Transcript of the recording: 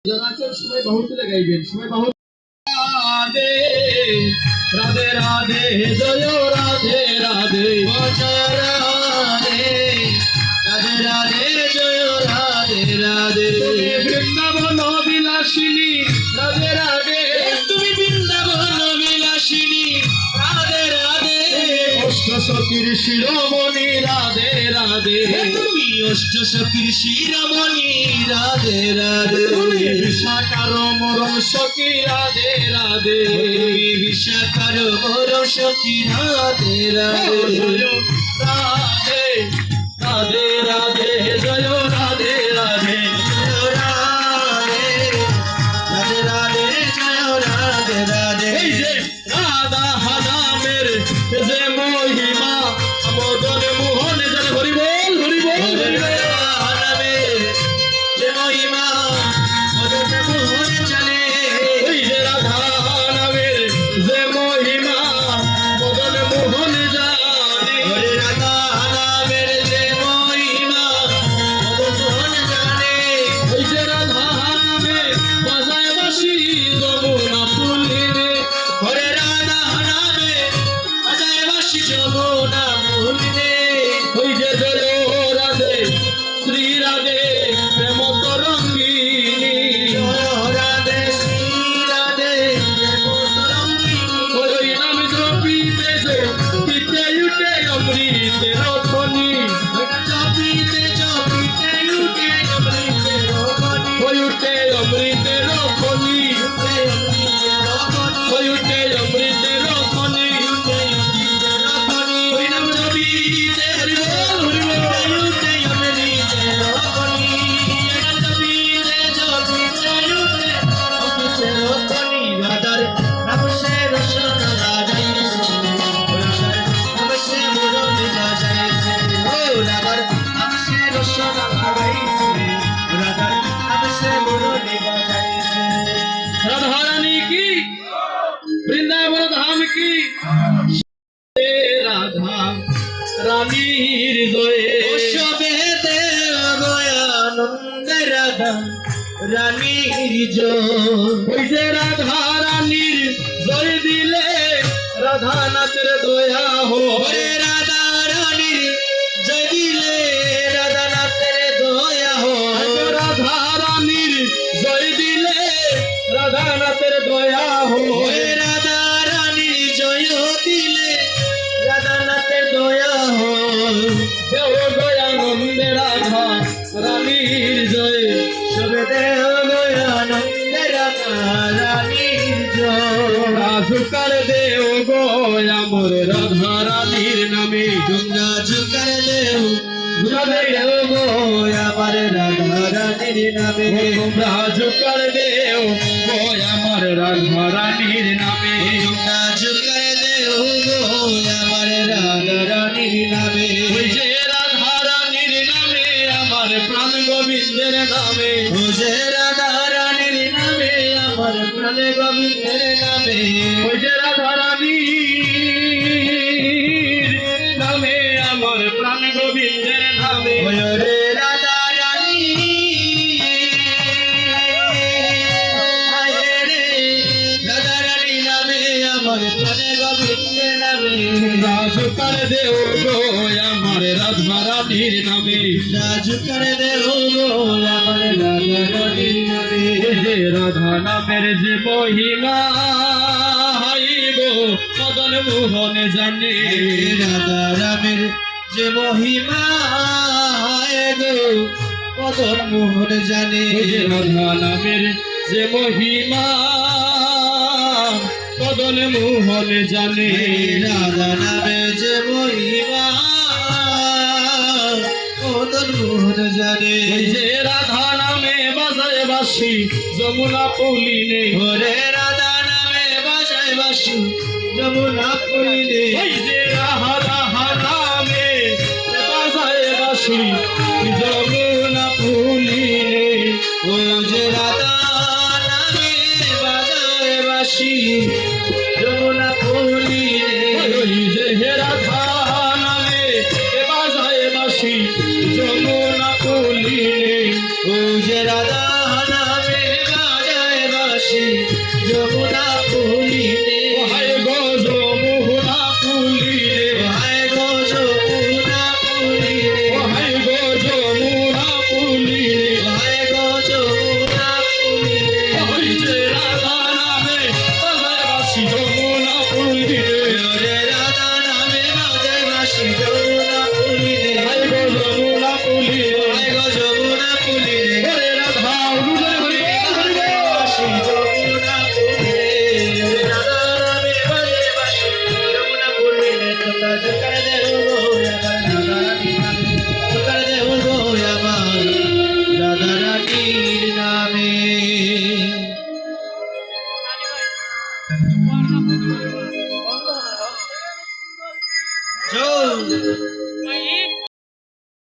সবাই বাহু তুলে গাইবেন, সবাই বাহু। রাধে রাধে রাধে জয় রাধে রাধে জয় রাধে রাধে রাধে জয় রাধে রাধে। বৃন্দাবন বিলাসিনী রাধে রাধে, তুমি বৃন্দাবন বিলাসিনী রাধে রাধে। অষ্ট সখীর শিরোমণি রাধে রাধে, তুমি অষ্ট সখীর শিরোমণি রাধে রাধে। বিশাখার মরম সখী রাধে রাধে, বিশাখার মরম সখী রাধে রাধে। রাধে রাধে রাধে জয় রাধে রাধে রাধে রাধে রাধে জয় রাধে রাধে। এই যে রাধা নামের যে মহিমা, মদন মোহন যেন হরি বল হরি বল। রাধা নামের যে মহিমা মদন মোহন চলে, ওই যে রাধা নামের যে মহিমা মদন মোহন জানে। রাধা নামের যে মহিমা মদন মোহন জানে, ওই যে রাধা নামে বাজায় বাঁশি যমুনা ফুলিনে। ওরে রাধা নামে বাজায় বাঁশি যমুনা ফুলিনে। ওই যে জয় রাধে শ্রী রাধে প্রেম তরঙ্গিনী, রাধে শ্রী রাধে প্রেম তরঙ্গিনী। ওই নাম জপিতে জপিতে উঠে অমৃতের খনি, জপিতে জপিতে উঠে অমৃতের খনি। ওই উঠে অমৃতের খনি, ওই উঠে অমৃতের খনি। ওই নাম জপিতে হরি বল হরি বল, উঠে অমৃতের খনি। জপিতে জপিতে উঠে অমৃতের খনি। রাধার নাম সে রসনা লাগাইছে, রাধার নাম সে মুরলি বাজাইছে। ও রাধার নাম সে রসনা লাগাইছে, রাধার নাম সে মুরলি বাজাইছে। রাধা রানী কি, বৃন্দাবন ধাম কি, রাধা রানীর জয়। সবেতে আনন্দে রাধা রানীর জয়। ওই যে রাধা রানীর জয় দিলে রাধা নাথের দয়া হয়। রাধা রানীর জয় দিলে রাধা নাথের দয়া হয়। রাধা রানীর জয় দিলে রাধা নাথের দয়া হয়। রাধা রানীর জয় দিলে রাধা নাথের দয়া হয়। দেও দয়ানন্দে রাধা রানীর জয়, সবে দেও দয়ানন্দে রাধা রানীর জয়। রাজুকার দেও গো আমর রাধা রানীর নামে, রাজুকার দেও দেও গো আমার রাধা রানীর নামে। রাজুকার দেও গো আমার রাধা রানীর নামে, রাজুকার দেও গো আমার রাধা রানীর নামে। ওই যে রাধা রানীর নামে আমার প্রাণ গোবিন্দের নামে, ও যে রাধা রানীর নামে আমার প্রাণ গোবিন্দের নামে। ওই যে রাধা রানীর নামে আমার প্রাণ গোবিন্দের নামে। রে রাধা রানী রে রাধা রানী নামে আমার প্রাণ গোবিন্দের নামে। রাজুকার দেও গো আমার রাধা রানীর নামে, রাজুকার দেও গো আমার রাধা রানীর নামে। যে রাধা নামের যে মহিমা গো মদন মোহন জানে। রাধা নামের যে মহিমা গো মদন মোহন জানে। রাধা নামের যে মহিমা মদন মোহন জানে। রাধা নামের যে মহিমা মদন মোহন জানে। যে রাধা নামে বাজায় বাঁশি যমুনা পুলিনে। ওরে রাধা নামে বাজায় বাঁশি যমুনা পুলিনে। ওই যে রাধা নামে বাজায় বাঁশি যমুনা পুলিনে। ও যে রাধা নামে বাজায় বাঁশি যমুনা পুলিনে। ওই যে রাধা নামে বাজায় বাঁশি যমুনা পুলিনে। ও যে রাধা নামে আসি যমুনা